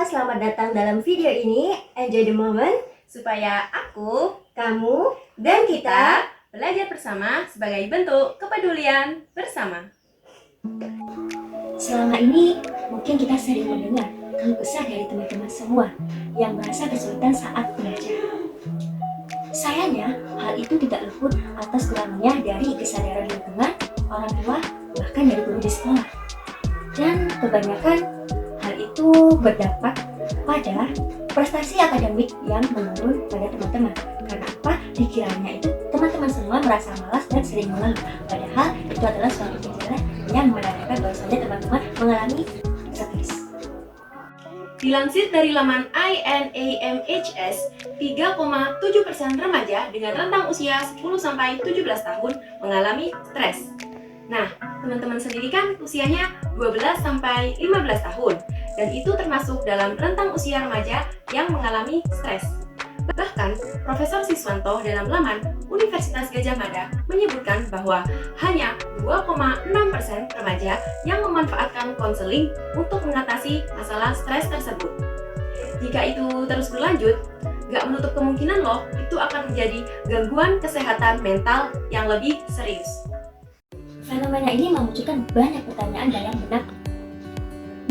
selamat datang dalam video ini. Enjoy the moment supaya aku, kamu, dan kita belajar bersama sebagai bentuk kepedulian bersama. Selama ini mungkin kita sering mendengar keluh kesah dari teman-teman semua yang merasa kesulitan saat belajar. Sayangnya, hal itu tidak luput atas kurangnya dari kesadaran lingkungan, orang tua, bahkan dari guru di sekolah. Dan kebanyakan hal itu berdampak pada prestasi akademik yang menurun pada teman-teman. Karena apa? Dikiranya itu teman-teman semua merasa malas dan sering mengeluh. Padahal itu adalah suatu gejala yang menandakan bahwasanya teman-teman mengalami stres. Dilansir dari laman INAMHS, 3,7% remaja dengan rentang usia 10-17 tahun mengalami stres. Nah, teman-teman sendiri kan usianya 12-15 tahun, dan itu termasuk dalam rentang usia remaja yang mengalami stres. Bahkan, Profesor Siswanto dalam laman Universitas Gadjah Mada menyebutkan bahwa hanya 2,6% remaja yang memanfaatkan konseling untuk mengatasi masalah stres tersebut. Jika itu terus berlanjut, gak menutup kemungkinan loh itu akan menjadi gangguan kesehatan mental yang lebih serius. Fenomena ini memunculkan banyak pertanyaan dalam benak.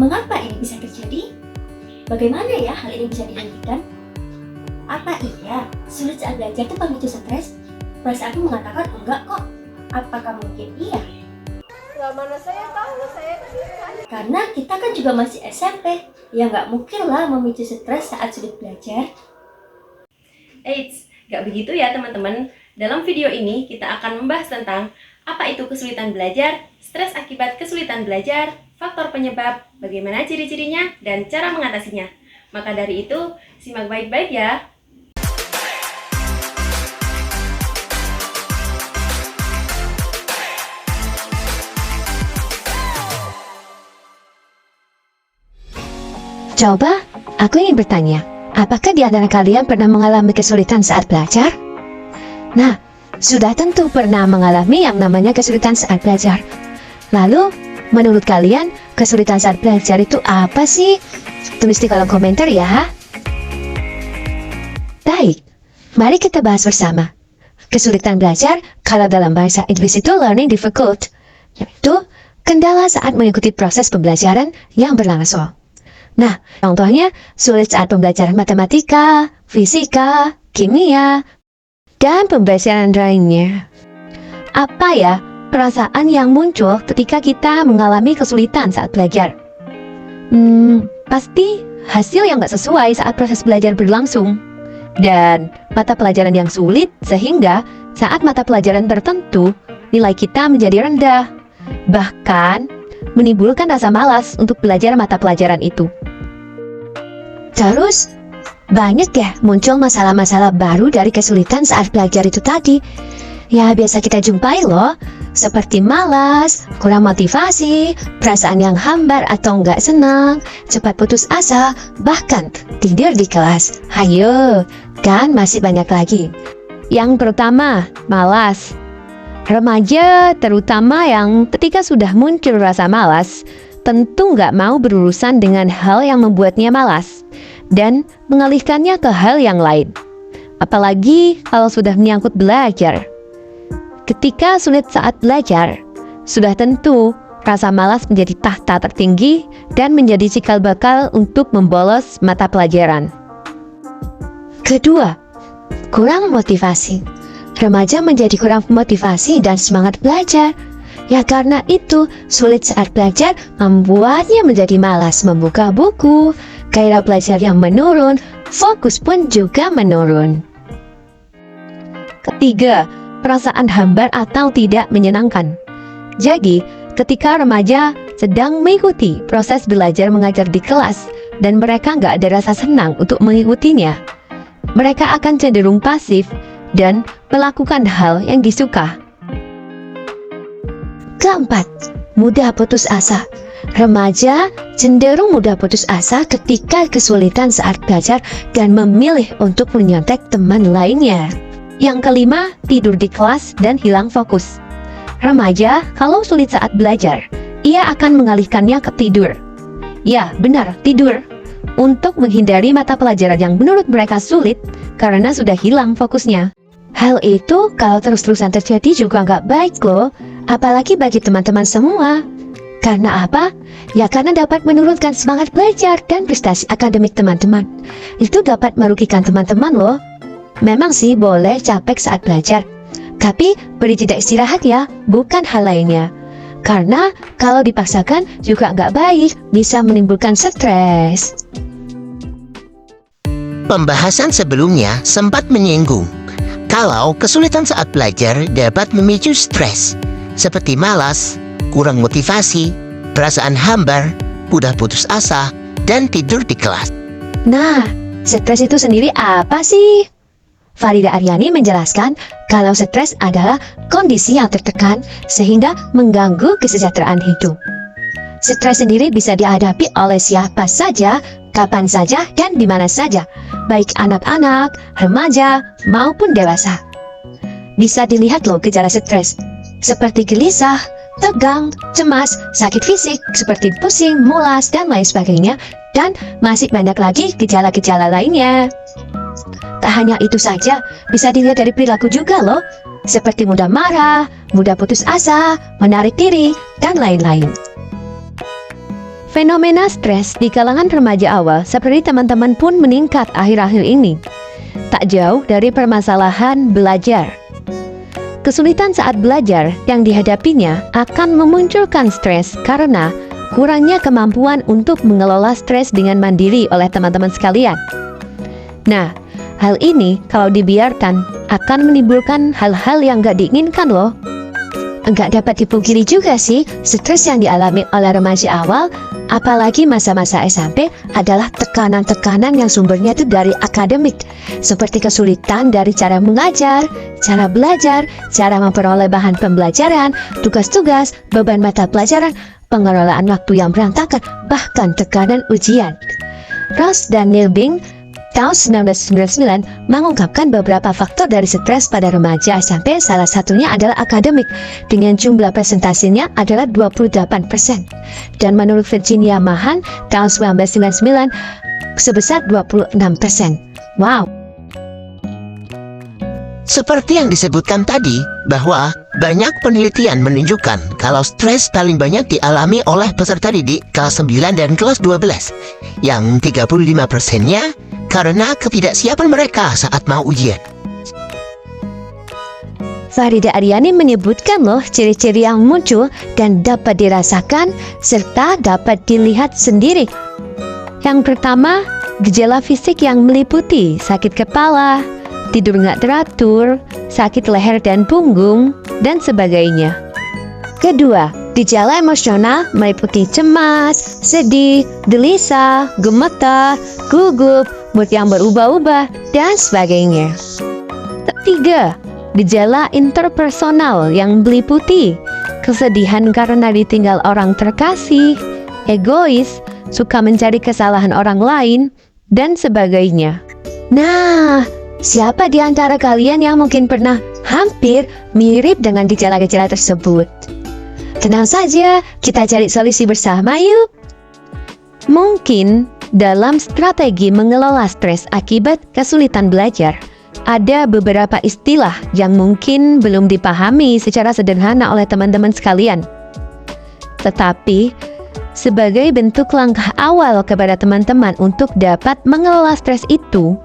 Mengapa ini bisa terjadi? Bagaimana ya hal ini bisa dihentikan? Apa iya sulit saat belajar itu pemicu stres? Perasaanku mengatakan enggak kok. Apakah mungkin iya? Mana saya tahu, saya kan. Karena kita kan juga masih SMP, ya nggak mungkin lah memicu stres saat sulit belajar. Eits, gak begitu ya teman-teman. Dalam video ini kita akan membahas tentang apa itu kesulitan belajar, stres akibat kesulitan belajar, faktor penyebab, bagaimana ciri-cirinya, dan cara mengatasinya. Maka dari itu, simak baik-baik ya. Coba, aku ingin bertanya, apakah di antara kalian pernah mengalami kesulitan saat belajar? Nah, sudah tentu pernah mengalami yang namanya kesulitan saat belajar. Lalu, menurut kalian, kesulitan saat belajar itu apa sih? Tulis di kolom komentar ya. Baik, mari kita bahas bersama. Kesulitan belajar, kalau dalam bahasa Inggris itu learning difficult, yaitu kendala saat mengikuti proses pembelajaran yang berlangsung. Nah, contohnya sulit saat pembelajaran matematika, fisika, kimia, dan pembelajaran lainnya. Apa ya perasaan yang muncul ketika kita mengalami kesulitan saat belajar? Pasti hasil yang gak sesuai saat proses belajar berlangsung. Dan mata pelajaran yang sulit sehingga saat mata pelajaran tertentu nilai kita menjadi rendah. Bahkan menimbulkan rasa malas untuk belajar mata pelajaran itu. Terus banyak ya muncul masalah-masalah baru dari kesulitan saat belajar itu tadi. Ya biasa kita jumpai loh, seperti malas, kurang motivasi, perasaan yang hambar atau nggak senang, cepat putus asa, bahkan tidur di kelas. Hayo, kan masih banyak lagi. Yang pertama, malas. Remaja terutama yang ketika sudah muncul rasa malas, tentu nggak mau berurusan dengan hal yang membuatnya malas dan mengalihkannya ke hal yang lain. Apalagi kalau sudah menyangkut belajar. Ketika sulit saat belajar, sudah tentu rasa malas menjadi tahta tertinggi dan menjadi cikal bakal untuk membolos mata pelajaran. Kedua, kurang motivasi. Remaja menjadi kurang motivasi dan semangat belajar. Ya karena itu, sulit saat belajar membuatnya menjadi malas membuka buku, gairah belajar yang menurun, fokus pun juga menurun. Ketiga, perasaan hambar atau tidak menyenangkan. Jadi, ketika remaja sedang mengikuti proses belajar mengajar di kelas dan mereka nggak ada rasa senang untuk mengikutinya, mereka akan cenderung pasif dan melakukan hal yang disuka. Keempat, mudah putus asa. Remaja cenderung mudah putus asa ketika kesulitan saat belajar dan memilih untuk menyontek teman lainnya. Yang kelima, tidur di kelas dan hilang fokus. Remaja kalau sulit saat belajar, ia akan mengalihkannya ke tidur. Ya, benar, tidur. untuk menghindari mata pelajaran yang menurut mereka sulit karena sudah hilang fokusnya. Hal itu kalau terus-terusan terjadi juga nggak baik loh, apalagi bagi teman-teman semua. Karena apa? Ya karena dapat menurunkan semangat belajar dan prestasi akademik teman-teman. Itu dapat merugikan teman-teman loh. Memang sih boleh capek saat belajar, tapi beri jeda istirahat ya, bukan hal lainnya. Karena kalau dipaksakan juga nggak baik, bisa menimbulkan stres. Pembahasan sebelumnya sempat menyinggung kalau kesulitan saat belajar dapat memicu stres, seperti malas, kurang motivasi, perasaan hambar, mudah putus asa, dan tidur di kelas. Nah, stres itu sendiri apa sih? Farida Aryani menjelaskan kalau stres adalah kondisi yang tertekan sehingga mengganggu kesejahteraan hidup. Stres sendiri bisa dihadapi oleh siapa saja, kapan saja, dan di mana saja, baik anak-anak, remaja, maupun dewasa. Bisa dilihat loh gejala stres, seperti gelisah, tegang, cemas, sakit fisik, seperti pusing, mulas, dan lain sebagainya, dan masih banyak lagi gejala-gejala lainnya. Tak hanya itu saja, bisa dilihat dari perilaku juga loh, seperti mudah marah, mudah putus asa, menarik diri, dan lain-lain. Fenomena stres di kalangan remaja awal seperti teman-teman pun meningkat akhir-akhir ini. Tak jauh dari permasalahan belajar. Kesulitan saat belajar yang dihadapinya akan memunculkan stres karena kurangnya kemampuan untuk mengelola stres dengan mandiri oleh teman-teman sekalian. Nah, hal ini kalau dibiarkan akan menimbulkan hal-hal yang gak diinginkan loh. Enggak dapat dipungkiri juga sih, stres yang dialami oleh remaja awal, apalagi masa-masa SMP, adalah tekanan-tekanan yang sumbernya itu dari akademik, seperti kesulitan dari cara mengajar, cara belajar, cara memperoleh bahan pembelajaran, tugas-tugas, beban mata pelajaran, pengelolaan waktu yang berantakan, bahkan tekanan ujian. Ross dan Neil Bing tahun 1999 mengungkapkan beberapa faktor dari stres pada remaja SMP, salah satunya adalah akademik dengan jumlah presentasinya adalah 28%. Dan menurut Virginia Mahan tahun 1999 sebesar 26%. Wow. Seperti yang disebutkan tadi, bahwa banyak penelitian menunjukkan kalau stres paling banyak dialami oleh peserta didik kelas 9 dan kelas 12, yang 35%-nya karena ketidaksiapan mereka saat mau ujian. Farida Aryani menyebutkan loh ciri-ciri yang muncul dan dapat dirasakan serta dapat dilihat sendiri. Yang pertama, gejala fisik yang meliputi sakit kepala, tidur nggak teratur, sakit leher dan punggung, dan sebagainya. Kedua, gejala emosional meliputi cemas, sedih, gelisah, gemetar, gugup, mood yang berubah-ubah, dan sebagainya. Ketiga, gejala interpersonal yang meliputi kesedihan karena ditinggal orang terkasih, egois, suka mencari kesalahan orang lain, dan sebagainya. Nah, siapa di antara kalian yang mungkin pernah hampir mirip dengan gejala-gejala tersebut? Tenang saja, kita cari solusi bersama yuk. Mungkin dalam strategi mengelola stres akibat kesulitan belajar, ada beberapa istilah yang mungkin belum dipahami secara sederhana oleh teman-teman sekalian. Tetapi, sebagai bentuk langkah awal kepada teman-teman untuk dapat mengelola stres itu,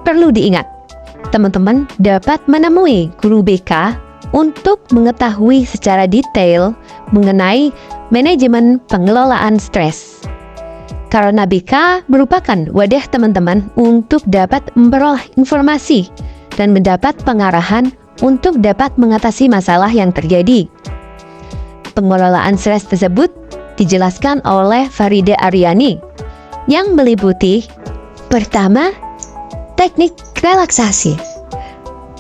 perlu diingat, teman-teman dapat menemui guru BK untuk mengetahui secara detail mengenai manajemen pengelolaan stres. Karena BK merupakan wadah teman-teman untuk dapat memperoleh informasi dan mendapat pengarahan untuk dapat mengatasi masalah yang terjadi. Pengelolaan stres tersebut dijelaskan oleh Farida Aryani yang meliputi pertama, teknik relaksasi.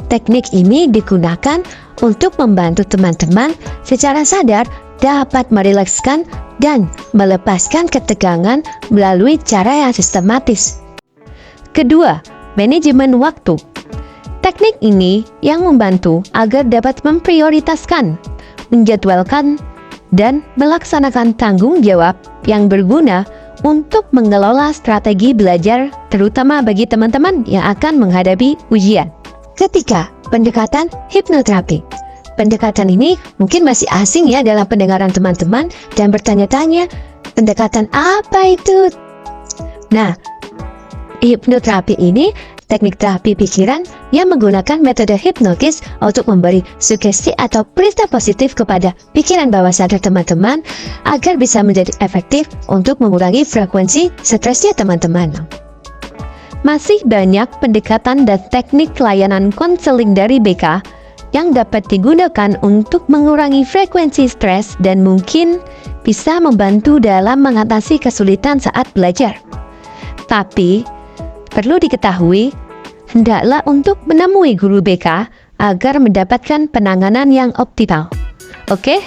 Teknik ini digunakan untuk membantu teman-teman secara sadar dapat merilekskan dan melepaskan ketegangan melalui cara yang sistematis. Kedua, manajemen waktu. Teknik ini yang membantu agar dapat memprioritaskan, menjadwalkan, dan melaksanakan tanggung jawab yang berguna untuk mengelola strategi belajar terutama bagi teman-teman yang akan menghadapi ujian. Ketiga, pendekatan hipnoterapi. Pendekatan ini mungkin masih asing ya dalam pendengaran teman-teman dan bertanya-tanya, pendekatan apa itu? Nah, hipnoterapi ini teknik terapi pikiran yang menggunakan metode hipnotis untuk memberi sugesti atau perintah positif kepada pikiran bawah sadar teman-teman agar bisa menjadi efektif untuk mengurangi frekuensi stresnya teman-teman. Masih banyak pendekatan dan teknik layanan konseling dari BK yang dapat digunakan untuk mengurangi frekuensi stres dan mungkin bisa membantu dalam mengatasi kesulitan saat belajar. Tapi, perlu diketahui, hendaklah untuk menemui guru BK agar mendapatkan penanganan yang optimal. Oke?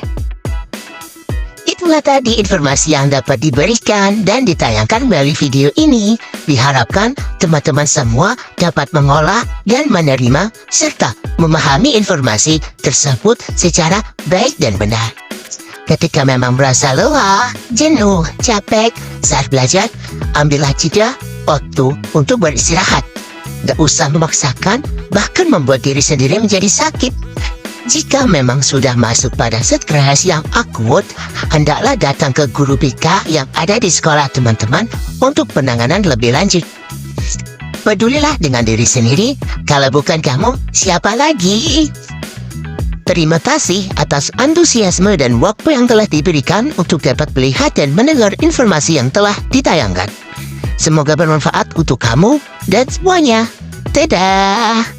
Itulah tadi informasi yang dapat diberikan dan ditayangkan melalui video ini. Diharapkan teman-teman semua dapat mengolah dan menerima serta memahami informasi tersebut secara baik dan benar. Ketika memang merasa lelah, jenuh, capek saat belajar, ambillah jeda waktu untuk beristirahat. Gak usah memaksakan, bahkan membuat diri sendiri menjadi sakit. Jika memang sudah masuk pada stres yang akut, hendaklah datang ke guru BK yang ada di sekolah teman-teman untuk penanganan lebih lanjut. Pedulilah dengan diri sendiri, kalau bukan kamu, siapa lagi? Terima kasih atas antusiasme dan waktu yang telah diberikan untuk dapat melihat dan mendengar informasi yang telah ditayangkan. Semoga bermanfaat untuk kamu dan semuanya. Dadah!